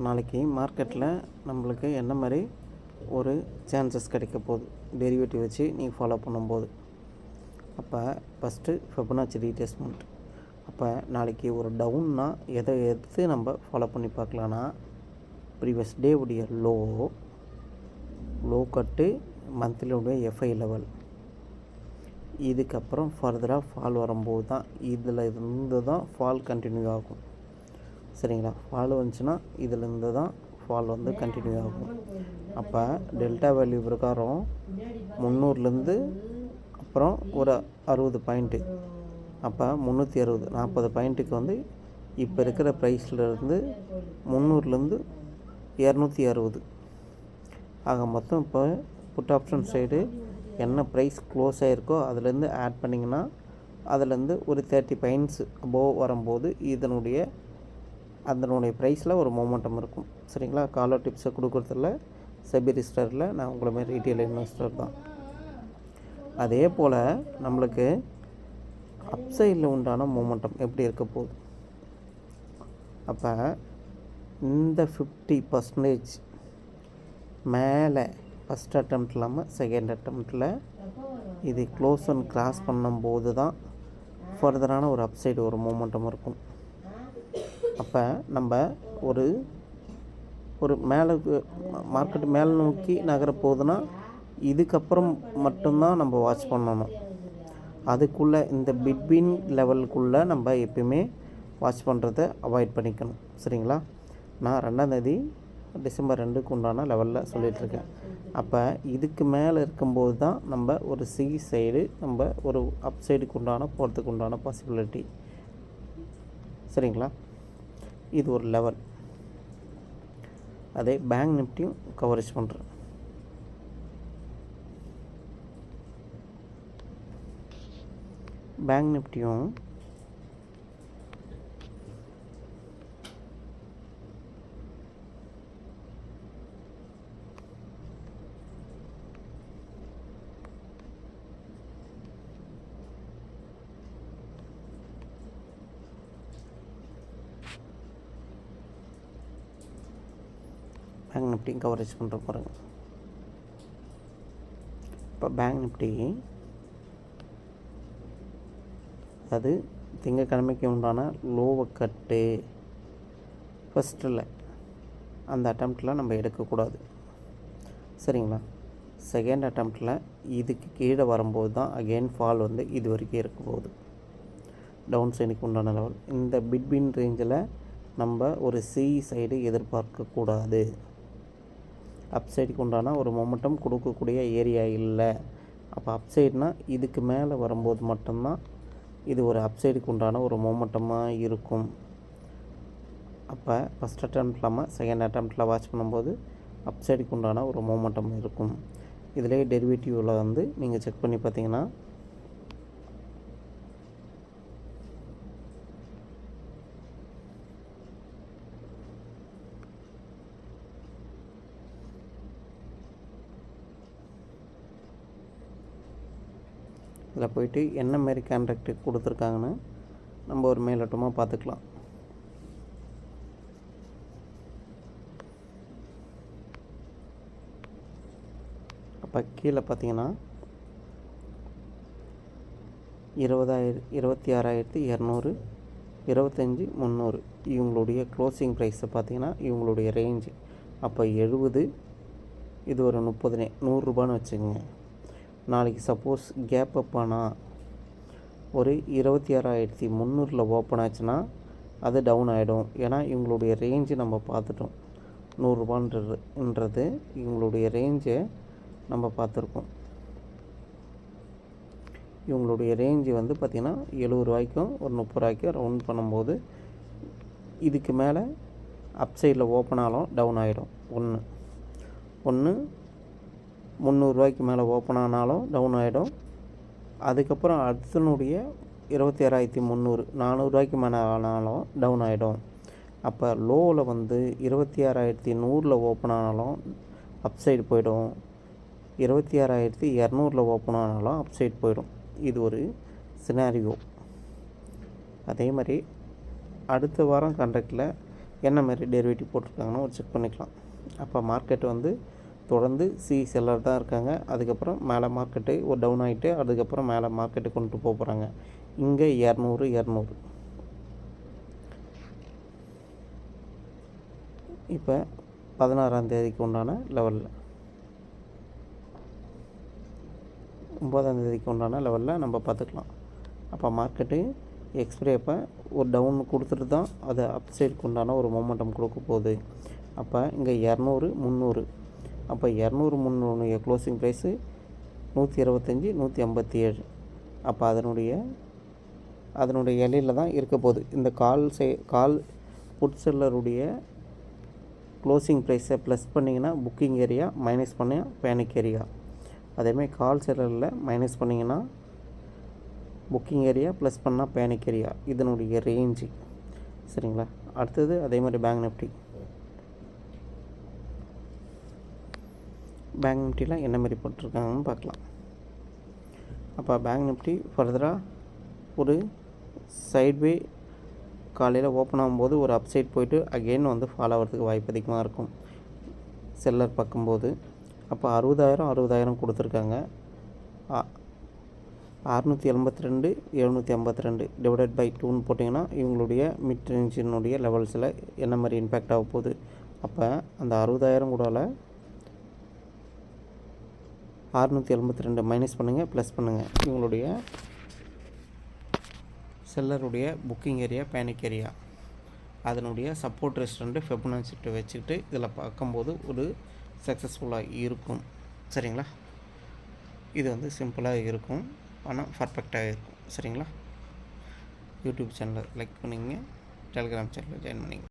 நாளைக்கு மார்க்கெட்டில் நம்மளுக்கு என்ன மாதிரி ஒரு சான்சஸ் கிடைக்க போகுது டெரிவேட்டிவ் வச்சு நீங்கள் ஃபாலோ பண்ணும்போது. அப்போ ஃபஸ்ட்டு ஃபிபனாச்சி ரீட்ரேஸ்மெண்ட். அப்போ நாளைக்கு ஒரு டவுன்னா எதை எடுத்து நம்ம ஃபாலோ பண்ணி பார்க்கலான்னா, ப்ரீவியஸ் டே உடைய லோ கட்டு மந்த்லியுடைய எஃப்ஐ லெவல், இதுக்கப்புறம் ஃபர்தராக ஃபால் வரும்போது தான் இதில் இருந்து தான் ஃபால் கண்டினியூ ஆகும். சரிங்களா? ஃபால் வந்துச்சுன்னா இதிலேருந்து தான் ஃபால் வந்து கண்டினியூ ஆகும். அப்போ டெல்டா வேல்யூ பிரகாரம் 300லேருந்து அப்புறம் ஒரு 60 பாயிண்ட்டு, அப்போ 360 40 பாயிண்ட்டுக்கு வந்து இப்போ இருக்கிற ப்ரைஸ்லேருந்து 300லேருந்து 260. ஆக மொத்தம் இப்போ புட் ஆப்ஷன் சைடு என்ன ப்ரைஸ் க்ளோஸ் ஆகிருக்கோ அதுலேருந்து ஆட் பண்ணிங்கன்னா அதுலேருந்து ஒரு 30 பாயிண்ட்ஸ் அபோவ் வரும்போது அதனுடைய ப்ரைஸில் ஒரு மொமெண்டம் இருக்கும். சரிங்களா? காலர் டிப்ஸை கொடுக்குறதில்ல, செபி ரிஜிஸ்டரில் நான் உங்களை மாதிரி ரீட்டெயில் இன்வெஸ்டர் தான். அதே போல் நம்மளுக்கு அப்சைடில் உண்டான மொமெண்டம் எப்படி இருக்க போகுது. அப்போ இந்த 50% மேலே ஃபஸ்ட் அட்டெம்ப்ட் இல்லாமல் செகண்ட் அட்டெம்ப்டில் இது க்ளோஸ் அண்ட் கிராஸ் பண்ணும்போது தான் ஃபர்தரான ஒரு அப்சைடு ஒரு மொமெண்டம் இருக்கும். அப்போ நம்ம ஒரு மேலே மார்க்கெட் மேலே நோக்கி நகர போகுதுன்னா இதுக்கப்புறம் மட்டும்தான் நம்ம வாட்ச் பண்ணணும். அதுக்குள்ளே இந்த பிட்வீன் லெவலுக்குள்ளே நம்ம எப்பயுமே வாட்ச் பண்ணுறதை அவாய்ட் பண்ணிக்கணும். சரிங்களா? நான் 2 டிசம்பர் 2க்கு உண்டான லெவலில் சொல்லிகிட்ருக்கேன். அப்போ இதுக்கு மேலே இருக்கும்போது தான் நம்ம ஒரு சி சைடு நம்ம ஒரு அப் சைடுக்கு உண்டான போகிறதுக்கு உண்டான பாசிபிலிட்டி. சரிங்களா? இது ஒரு லெவல். அதே பேங்க் நிஃப்டியும் கவரேஜ் பண்ணுறேன். பேங்க் நிஃப்டியும் பேங்க் நிஃப்டியும் கவரேஜ் பண்ணுற பாருங்க. இப்போ பேங்க் நிஃப்டி அது திங்கக்கிழமைக்கு உண்டான லோவை கட்டு ஃபஸ்ட்டில் அந்த அட்டெம்ப்டில் நம்ம எடுக்கக்கூடாது. சரிங்களா? செகண்ட் அட்டெம்ப்டில் இதுக்கு கீழே வரும்போது தான் அகெயின் ஃபால் வந்து இது வரைக்கும் இருக்க போகுது. டவுன் சைடுக்கு உண்டான லெவல் இந்த பிட்வீன் ரேஞ்சில் நம்ம ஒரு சி சைடு எதிர்பார்க்கக்கூடாது. அப் சைடுக்கு உண்டான ஒரு மொமெண்டம் கொடுக்கக்கூடிய ஏரியா இல்லை. அப்போ அப் சைடுனால் இதுக்கு மேலே வரும்போது மட்டும்தான் இது ஒரு அப் சைடுக்கு உண்டான ஒரு மொமெண்டமாக இருக்கும். அப்போ ஃபஸ்ட் அட்டெம்ப்ட் இல்லாமல் செகண்ட் அட்டெம்ப்டில் வாட்ச் பண்ணும்போது அப் சைடுக்கு உண்டான ஒரு மொமெண்டம் இருக்கும். இதிலே டெரிவேட்டிவில் வந்து நீங்கள் செக் பண்ணி பார்த்தீங்கன்னா இதில் போய்ட்டு என்ன மாரி கான்ட்ராக்ட் கொடுத்துருக்காங்கன்னு நம்ம ஒரு மேலோட்டமாக பார்த்துக்கலாம். அப்போ கீழே பார்த்தீங்கன்னா 26,200 25,300 இவங்களுடைய க்ளோசிங் ப்ரைஸை பார்த்தீங்கன்னா இவங்களுடைய ரேஞ்சு. அப்போ 70, இது ஒரு 30 100 வச்சுக்கோங்க. நாளைக்கு சப்போஸ் கேப் அப் ஆனால் ஒரு 26,300 ஓப்பன் ஆச்சுன்னா அது டவுன் ஆகிடும். ஏன்னா இவங்களுடைய ரேஞ்சு நம்ம பார்த்துட்டோம். 100 இவங்களுடைய ரேஞ்சை நம்ம பார்த்துருக்கோம். இவங்களுடைய ரேஞ்சு வந்து பார்த்திங்கன்னா 70 ஒரு 30 ரவுண்ட் பண்ணும்போது இதுக்கு மேலே அப் சைடில் ஓப்பன் ஆனாலும் டவுன் ஆகிடும். ஒன்று 300 மேலே ஓப்பன் ஆனாலும் டவுன் ஆகிடும். அதுக்கப்புறம் அடுத்தனுடைய 26,300 400 மேலே ஆனாலும் டவுன் ஆகிடும். அப்போ லோவில் வந்து 26,100 ஓப்பன் ஆனாலும் அப் சைடு போயிடும். 26,200 ஓப்பன் ஆனாலும் அப் சைடு போயிடும். இது ஒரு சினாரியோ. அதே மாதிரி அடுத்த வாரம் கான்ட்ராக்டில் என்ன மாதிரி டெரிவேட்டிவ் போட்டிருக்காங்கன்னு ஒரு செக் பண்ணிக்கலாம். அப்போ மார்க்கெட் வந்து தொடர்ந்து செல்லர் தான் இருக்காங்க. அதுக்கப்புறம் மேலே மார்க்கெட்டு ஒரு டவுன் ஆகிட்டு அதுக்கப்புறம் மேலே மார்க்கெட்டு கொண்டு போகிறாங்க. இங்கே 200 இப்போ 16ஆம் தேதிக்கு உண்டான லெவலில் 9ஆம் தேதிக்கு உண்டான லெவலில் நம்ம பார்த்துக்கலாம். அப்போ மார்க்கெட்டு எக்ஸ்பிரி அப்போ ஒரு டவுன் கொடுத்துட்டு தான் அது அப் சைடுக்கு உண்டான ஒரு மொமெண்டம் கொடுக்க போகுது. அப்போ இங்கே 200 300 அப்போ 200 300 க்ளோசிங் ப்ரைஸு 125 157. அப்போ அதனுடைய இலையில் தான் இருக்க போகுது. இந்த கால் புட் செல்லருடைய க்ளோசிங் ப்ரைஸை ப்ளஸ் பண்ணிங்கன்னா புக்கிங் ஏரியா, மைனஸ் பண்ணால் பேனிக் ஏரியா. அதேமாதிரி கால் செல்லரில் மைனஸ் பண்ணிங்கன்னா புக்கிங் ஏரியா, ப்ளஸ் பண்ணால் பேனிக் ஏரியா. இதனுடைய ரேஞ்சு சரிங்களா. அடுத்தது அதே மாதிரி பேங்க் நிஃப்டியில் என்ன மாதிரி போட்டிருக்காங்கன்னு பார்க்கலாம். அப்போ பேங்க் நிஃப்டி ஃபர்தராக ஒரு சைட்வே காலையில் ஓப்பன் ஆகும்போது ஒரு அப்சைட் போயிட்டு அகெயின் வந்து ஃபாலோ ஆகிறதுக்கு வாய்ப்பு அதிகமாக இருக்கும் செல்லர் பார்க்கும்போது. அப்போ 60,000 கொடுத்துருக்காங்க. 672 752 டிவைடட் பை 2ன்னு போட்டிங்கன்னா இவங்களுடைய மிட் ரேஞ்சினுடைய லெவல்ஸில் என்ன மாதிரி இம்பேக்ட் ஆக போகுது. அப்போ அந்த 60,000 கூடால 672 மைனஸ் பண்ணுங்கள், ப்ளஸ் பண்ணுங்கள். இவங்களுடைய செல்லருடைய புக்கிங் ஏரியா, பேனிக் ஏரியா, அதனுடைய சப்போர்ட் ரெசிஸ்டன்ட் ஃபிபொனாச்சி வச்சுக்கிட்டு இதில் பார்க்கும்போது ஒரு சக்ஸஸ்ஃபுல்லாக இருக்கும். சரிங்களா. இது வந்து சிம்பிளாக இருக்கும், ஆனால் பர்ஃபெக்டாக இருக்கும். சரிங்களா. யூடியூப் சேனலை லைக் பண்ணிங்க, டெலிகிராம் சேனலில் ஜாயின் பண்ணிங்க.